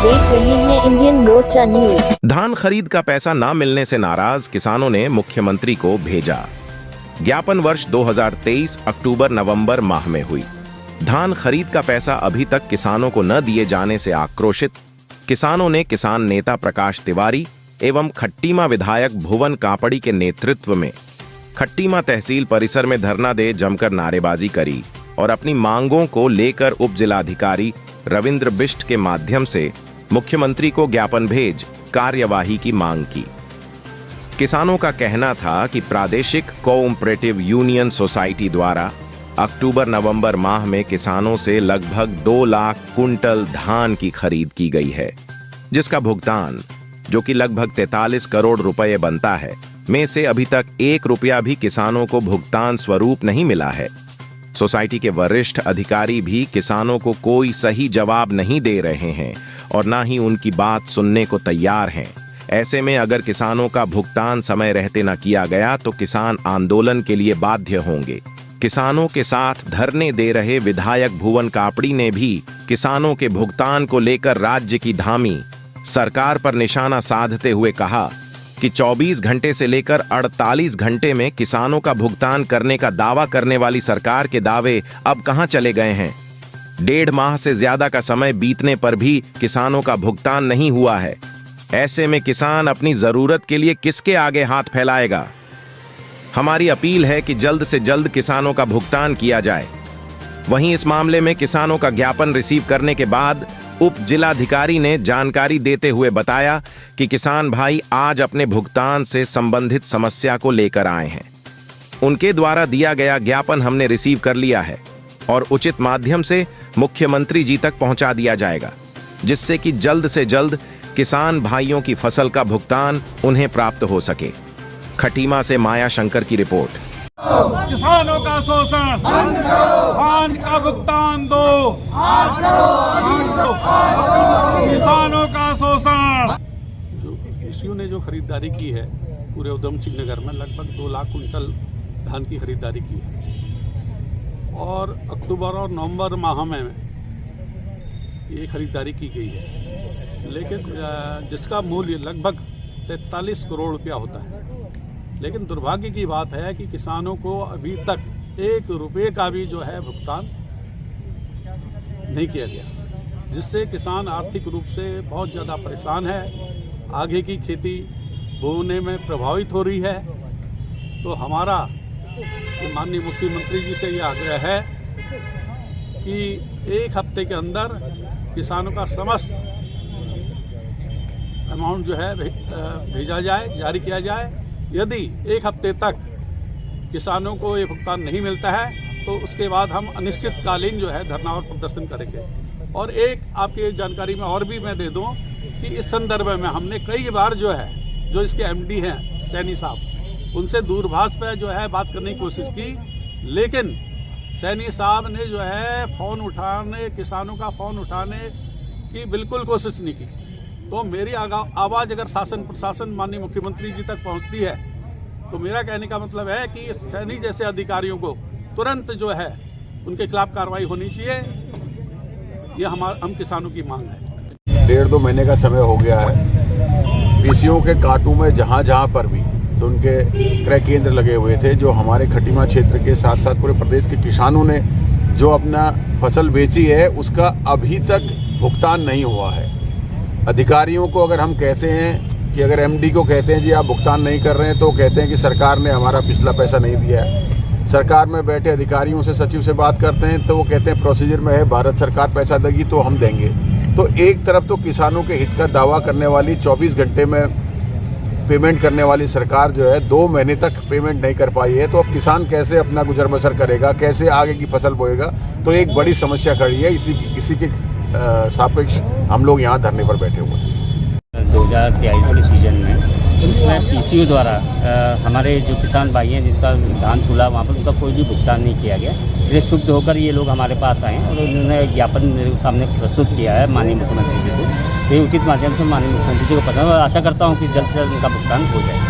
देख रहे हैं इंडियन मोर्चा न्यूज। धान खरीद का पैसा न मिलने से नाराज किसानों ने मुख्यमंत्री को भेजा ज्ञापन। वर्ष 2023 अक्टूबर-नवंबर माह में हुई धान खरीद का पैसा अभी तक किसानों को न दिए जाने से आक्रोशित किसानों ने किसान नेता प्रकाश तिवारी एवं खट्टीमा विधायक भुवन कापड़ी के नेतृत्व में खट्टीमा तहसील परिसर में धरना दे जमकर नारेबाजी करी और अपनी मांगों को लेकर उप जिलाधिकारी रविंद्र बिष्ट के माध्यम से मुख्यमंत्री को ज्ञापन भेज कार्यवाही की मांग की। किसानों का कहना था कि प्रादेशिक कोऑपरेटिव यूनियन सोसाइटी द्वारा अक्टूबर-नवंबर माह में किसानों से लगभग 2 लाख कुंटल धान की खरीद की गई है, जिसका भुगतान जो कि लगभग 43 करोड़ रुपए बनता है, में से अभी तक 1 रुपया भी किसानों को भुगतान स्वरूप नहीं मिला है। सोसाइटी के वरिष्ठ अधिकारी भी किसानों को कोई सही जवाब नहीं दे रहे हैं और ना ही उनकी बात सुनने को तैयार हैं। ऐसे में अगर किसानों का भुगतान समय रहते न किया गया तो किसान आंदोलन के लिए बाध्य होंगे। किसानों के साथ धरने दे रहे विधायक भुवन कापड़ी ने भी किसानों के भुगतान को लेकर राज्य की धामी सरकार पर निशाना साधते हुए कहा कि 24 घंटे से लेकर 48 घंटे में किसानों का भुगतान करने का दावा करने वाली सरकार के दावे अब कहां चले गए हैं। 1.5 माह से ज्यादा का समय बीतने पर भी किसानों का भुगतान नहीं हुआ है। ऐसे में किसान अपनी जरूरत के लिए किसके आगे हाथ फैलाएगा। हमारी अपील है कि जल्द से जल्द किसानों का भुगतान किया जाए। वहीं इस मामले में किसानों का ज्ञापन रिसीव करने के बाद उप जिलाधिकारी ने जानकारी देते हुए बताया कि किसान भाई आज अपने भुगतान से संबंधित समस्या को लेकर आए हैं। उनके द्वारा दिया गया ज्ञापन हमने रिसीव कर लिया है और उचित माध्यम से मुख्यमंत्री जी तक पहुंचा दिया जाएगा, जिससे कि जल्द से जल्द किसान भाइयों की फसल का भुगतान उन्हें प्राप्त हो सके। खटीमा से माया शंकर की रिपोर्ट। किसानों का शोषण बंद करो, धान का भुगतान दो, किसानों का शोषण। जो एसयू ने जो खरीदारी की है पूरे उधम सिंह नगर में लगभग 2 लाख कुंटल धान की खरीदारी की है और अक्टूबर और नवंबर माह में ये खरीदारी की गई है, लेकिन जिसका मूल्य लगभग 43 करोड़ रुपया होता है। लेकिन दुर्भाग्य की बात है कि किसानों को अभी तक 1 रुपये का भी जो है भुगतान नहीं किया गया, जिससे किसान आर्थिक रूप से बहुत ज़्यादा परेशान है। आगे की खेती बोने में प्रभावित हो रही है। तो हमारा माननीय मुख्यमंत्री जी से ये आग्रह है कि 1 हफ्ते के अंदर किसानों का समस्त अमाउंट जो है भेजा जाए, जारी किया जाए। यदि 1 हफ्ते तक किसानों को ये भुगतान नहीं मिलता है तो उसके बाद हम अनिश्चितकालीन जो है धरना और प्रदर्शन करेंगे। और एक आपकी जानकारी में और भी मैं दे दूं कि इस संदर्भ में हमने कई बार जो इसके एमडी हैं सैनी साहब, उनसे दूरभाष पे जो है बात करने की कोशिश की, लेकिन सैनी साहब ने जो है किसानों का फ़ोन उठाने की बिल्कुल कोशिश नहीं की। तो मेरी आवाज़ अगर शासन प्रशासन माननीय मुख्यमंत्री जी तक पहुंचती है तो मेरा कहने का मतलब है कि सैनी जैसे अधिकारियों को तुरंत जो है उनके खिलाफ कार्रवाई होनी चाहिए। ये हम किसानों की मांग है। 1.5-2 महीने का समय हो गया है। पीसीओ के कांटों में जहाँ पर भी तो उनके क्रय केंद्र लगे हुए थे, जो हमारे खटीमा क्षेत्र के साथ साथ पूरे प्रदेश के किसानों ने जो अपना फसल बेची है उसका अभी तक भुगतान नहीं हुआ है। अधिकारियों को अगर हम कहते हैं कि अगर एमडी को कहते हैं जी आप भुगतान नहीं कर रहे हैं, तो कहते हैं कि सरकार ने हमारा पिछला पैसा नहीं दिया है। सरकार में बैठे अधिकारियों से सचिव से बात करते हैं तो वो कहते हैं प्रोसीजर में है, भारत सरकार पैसा देगी तो हम देंगे। तो एक तरफ तो किसानों के हित का दावा करने वाली 24 घंटे में पेमेंट करने वाली सरकार जो है 2 महीने तक पेमेंट नहीं कर पाई है, तो अब किसान कैसे अपना गुजर बसर करेगा, कैसे आगे की फसल बोएगा। तो एक बड़ी समस्या खड़ी है। इसी के सापेक्ष हम लोग यहाँ धरने पर बैठे हुए हैं। 2023 के सीजन में उसमें पीसीओ द्वारा हमारे जो किसान भाई हैं जिनका धान तुला वहाँ पर उनका कोई भी भुगतान नहीं किया गया। इसलिए शुद्ध होकर ये लोग हमारे पास आए और उन्होंने ज्ञापन मेरे सामने प्रस्तुत किया है माननीय मुख्यमंत्री जी को। तो ये उचित माध्यम से माननीय मुख्यमंत्री जी को पता है और आशा करता हूँ कि जल्द से जल्द उनका भुगतान हो जाए।